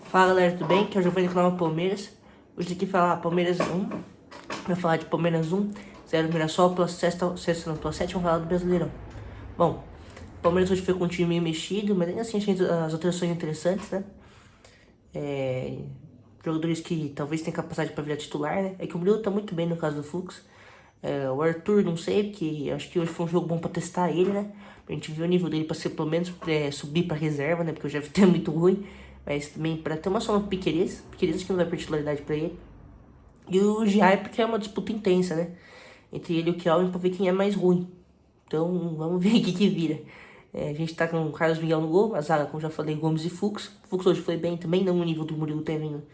Fala galera, tudo bem? Que é o Giovanni do canal Palmeiras. Hoje aqui falar Palmeiras 1. Vai falar de Palmeiras 1, 0 Mirassol, pela sexta pela sétima rodada do Brasileirão. Bom, o Palmeiras hoje foi com um time meio mexido, mas ainda assim achei as alterações interessantes, né? Jogadores que talvez tenham capacidade para virar titular, né? É que o Murilo tá muito bem no caso do Fux. O Arthur, não sei, porque acho que hoje foi um jogo bom pra testar ele, né? Pra gente ver o nível dele pra ser pelo menos subir pra reserva, né? Porque eu já vi que é muito ruim. Mas também pra ter uma soma pro Piquerez. Piquerez acho que não vai per titularidade pra ele. E o Giai, porque é uma disputa intensa, né? Entre ele e o Kelvin pra ver quem é mais ruim. Então vamos ver o que vira. A gente tá com o Carlos Miguel no gol, a zaga, como já falei, Gomes e Fux. Fux hoje foi bem também, não no nível do Murilo tem vindo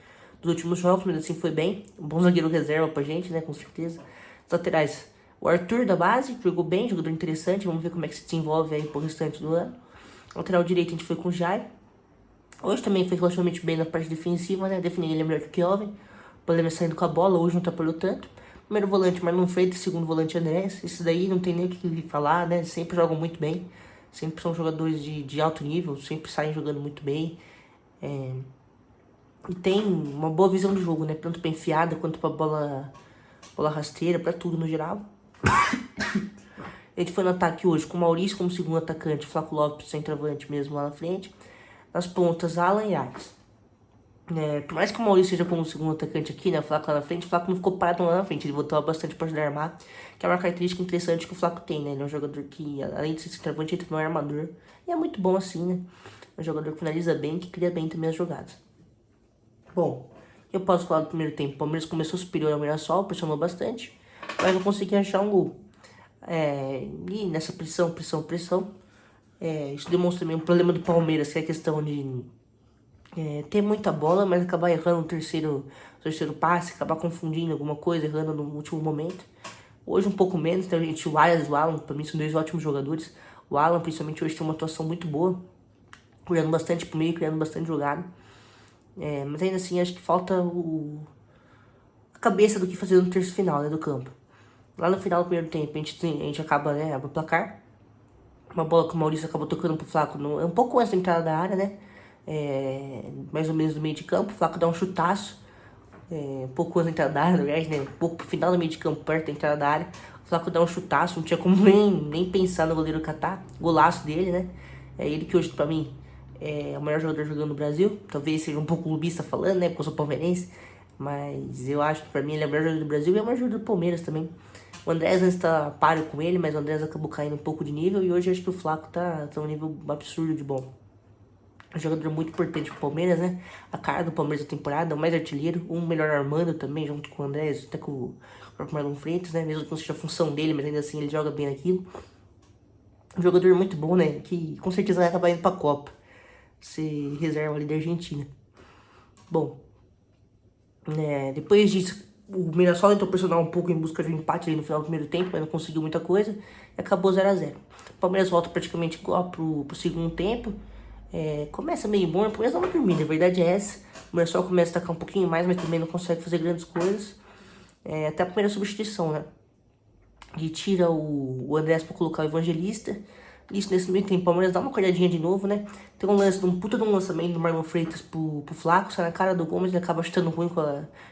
dos últimos jogos, mas assim foi bem. Um bom zagueiro reserva pra gente, né? Com certeza. Os laterais, o Arthur da base, jogou bem, jogador interessante. Vamos ver como é que se desenvolve aí pro restante do ano. Lateral direito a gente foi com o Jai. Hoje também foi relativamente bem na parte defensiva, né? Definindo ele é melhor que o Kelvin. O problema é saindo com a bola, hoje não atrapalhou tanto. Primeiro volante, Marlon Freitas, segundo volante, Andrés. Esses daí não tem nem o que falar, né? Sempre jogam muito bem. Sempre são jogadores de alto nível, sempre saem jogando muito bem. E tem uma boa visão de jogo, né? Tanto pra enfiada quanto pra bola rasteira, pra tudo no geral. A gente foi no ataque hoje com o Maurício como segundo atacante, Flaco Lopes centroavante mesmo lá na frente. Nas pontas, Alan e Ares. Por mais que o Maurício seja como segundo atacante aqui, né? O Flaco lá na frente, o Flaco não ficou parado lá na frente, ele voltou bastante para ajudar a armar, que é uma característica interessante que o Flaco tem, né? Ele é um jogador que, além de ser centroavante, ele também é armador. E é muito bom assim, né? É um jogador que finaliza bem, que cria bem também as jogadas. Bom, eu posso falar do primeiro tempo. O Palmeiras começou superior ao Mirassol, pressionou bastante, mas não conseguia achar um gol. E nessa pressão, isso demonstra também um problema do Palmeiras, que é a questão de ter muita bola, mas acabar errando o terceiro passe, acabar confundindo alguma coisa, errando no último momento. Hoje um pouco menos, então a gente, o Arias e o Alan, pra mim são dois ótimos jogadores. O Alan, principalmente hoje, tem uma atuação muito boa, criando bastante pro meio, criando bastante jogada. Mas ainda assim, acho que falta a cabeça do que fazer no terço final, né, do campo. Lá no final do primeiro tempo, a gente acaba, né, abre o placar. Uma bola que o Maurício acabou tocando pro Flaco, um pouco antes da entrada da área, né? Mais ou menos no meio de campo. O Flaco dá um chutaço, um pouco antes da entrada da área, aliás, né? Um pouco pro final do meio de campo, perto da entrada da área. O Flaco dá um chutaço, não tinha como nem pensar no goleiro catar. Golaço dele, né? É ele que hoje, pra mim, é o melhor jogador jogando no Brasil. Talvez seja um pouco clubista falando, né? Porque eu sou palmeirense. Mas eu acho que pra mim ele é o melhor jogador do Brasil e é o melhor jogador do Palmeiras também. O Andrés antes tá páreo com ele, mas o Andrés acabou caindo um pouco de nível. E hoje acho que o Flaco tá um nível absurdo de bom. Um jogador muito importante pro Palmeiras, né? A cara do Palmeiras da temporada, o mais artilheiro, um melhor armando também, junto com o Andrés, até com o próprio Marlon Freitas, né? Mesmo que não seja a função dele, mas ainda assim ele joga bem aquilo. Um jogador muito bom, né? Que com certeza vai acabar indo pra Copa. Ser reserva ali da Argentina. Bom, depois disso, o Mirassol tentou pressionar um pouco em busca de um empate ali no final do primeiro tempo, mas não conseguiu muita coisa. E acabou 0 a 0. O Palmeiras volta praticamente igual pro segundo tempo. Começa meio bom, o Palmeiras dá uma dormida, a verdade é essa. O Mirassol começa a atacar um pouquinho mais, mas também não consegue fazer grandes coisas. Até a primeira substituição, né? E tira o Andrés pra colocar o Evangelista. Isso nesse meio tempo, o Palmeiras dá uma acordadinha de novo, né? Tem um lance, um puta de um lançamento do Marlon Freitas pro Flaco, sai na cara do Gomes, ele acaba chutando ruim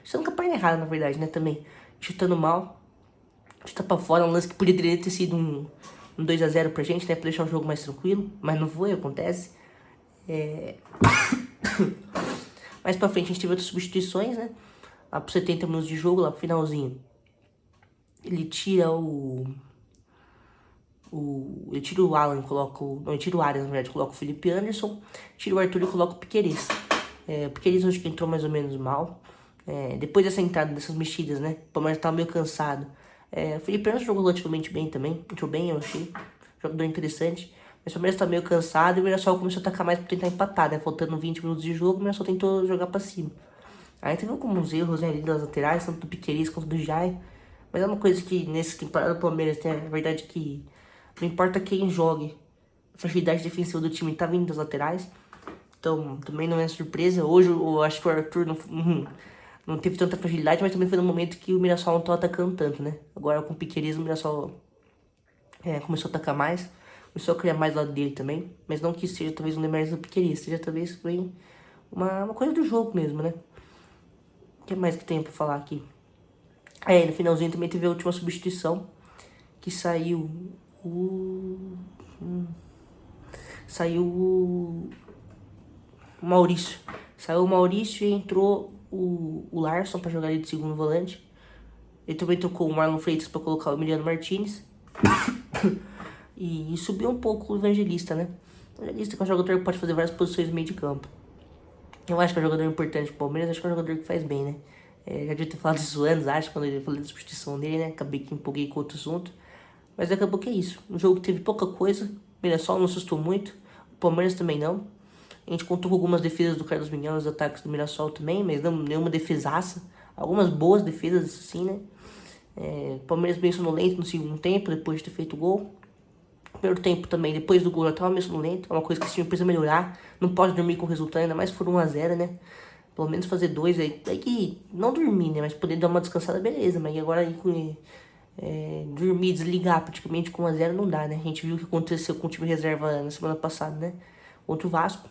chutando com a perna errada, na verdade, né? Também. Chutando mal. Chuta pra fora, um lance que poderia ter sido um 2 a 0 pra gente, né? Pra deixar o jogo mais tranquilo. Mas não foi, acontece. Mais pra frente a gente teve outras substituições, né? Lá pro 70 minutos de jogo, lá pro finalzinho. Ele tira ele tira o Alan, coloca o... Não, ele tira o Arias, na verdade, coloca o Felipe Anderson. Tira o Arthur e coloca o Piquerez. O Piquerez hoje que entrou mais ou menos mal. Depois dessa entrada, dessas mexidas, né? O Palmeiras tava meio cansado. O Felipe Anderson jogou relativamente bem também. Entrou bem, eu achei. Jogador interessante. Mas o Palmeiras tá meio cansado e o Mirassol começou a atacar mais pra tentar empatar, né? Faltando 20 minutos de jogo, o Mirassol tentou jogar pra cima. Aí teve alguns erros, né, ali das laterais, tanto do Piquerez quanto do Jai. Mas é uma coisa que nessa temporada do Palmeiras tem a verdade que não importa quem jogue, a fragilidade defensiva do time tá vindo das laterais. Então também não é surpresa. Hoje eu acho que o Arthur não teve tanta fragilidade, mas também foi no momento que o Mirassol não tava atacando tanto, né? Agora com o Piquerez o Mirassol começou a atacar mais, começou a criar mais do lado dele também. Mas não que seja talvez um demérito do Piquerez, seja talvez foi uma coisa do jogo mesmo, né? O que mais que tem pra falar aqui? No finalzinho também teve a última substituição, que saiu o... Saiu o Maurício. Saiu o Maurício e entrou o Larson pra jogar ali de segundo volante. Ele também tocou o Marlon Freitas pra colocar o Emiliano Martinez. E subiu um pouco o Evangelista, né? O Evangelista que é um jogador que pode fazer várias posições no meio de campo. Eu acho que é um jogador importante pro Palmeiras, acho que é um jogador que faz bem, né? Já devia ter falado isso antes, acho, quando ele falou da substituição dele, né? Acabei que empolguei com outro assunto. Mas acabou que é isso. Um jogo que teve pouca coisa, o Mirassol não assustou muito, o Palmeiras também não. A gente contou com algumas defesas do Carlos Miguel nos ataques do Mirassol também, mas não nenhuma defesaça. Algumas boas defesas, assim, né? O Palmeiras bem sonolento no segundo tempo, depois de ter feito o gol. Primeiro tempo também, depois do gol, já tava meio sonolento. É uma coisa que esse time precisa melhorar. Não pode dormir com o resultado, ainda mais se for 1-0, né? Pelo menos fazer 2 aí. Aí que não dormir, né? Mas poder dar uma descansada, beleza. Mas agora aí dormir, desligar praticamente com 1-0 não dá, né? A gente viu o que aconteceu com o time reserva na semana passada, né? Contra o Vasco.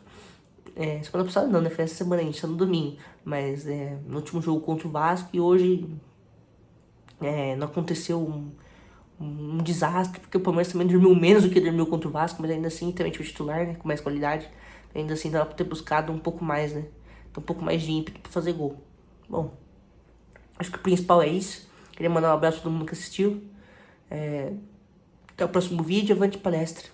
Semana passada não, né? Foi essa semana, a gente tá no domingo. Mas no último jogo contra o Vasco e hoje não aconteceu um desastre, porque o Palmeiras também dormiu menos do que dormiu contra o Vasco, mas ainda assim também tinha o titular, né? Com mais qualidade. Ainda assim dava pra ter buscado um pouco mais, né? Um pouco mais de ímpeto pra fazer gol. Bom, acho que o principal é isso. Queria mandar um abraço pra todo mundo que assistiu. Até o próximo vídeo. Avante palestra.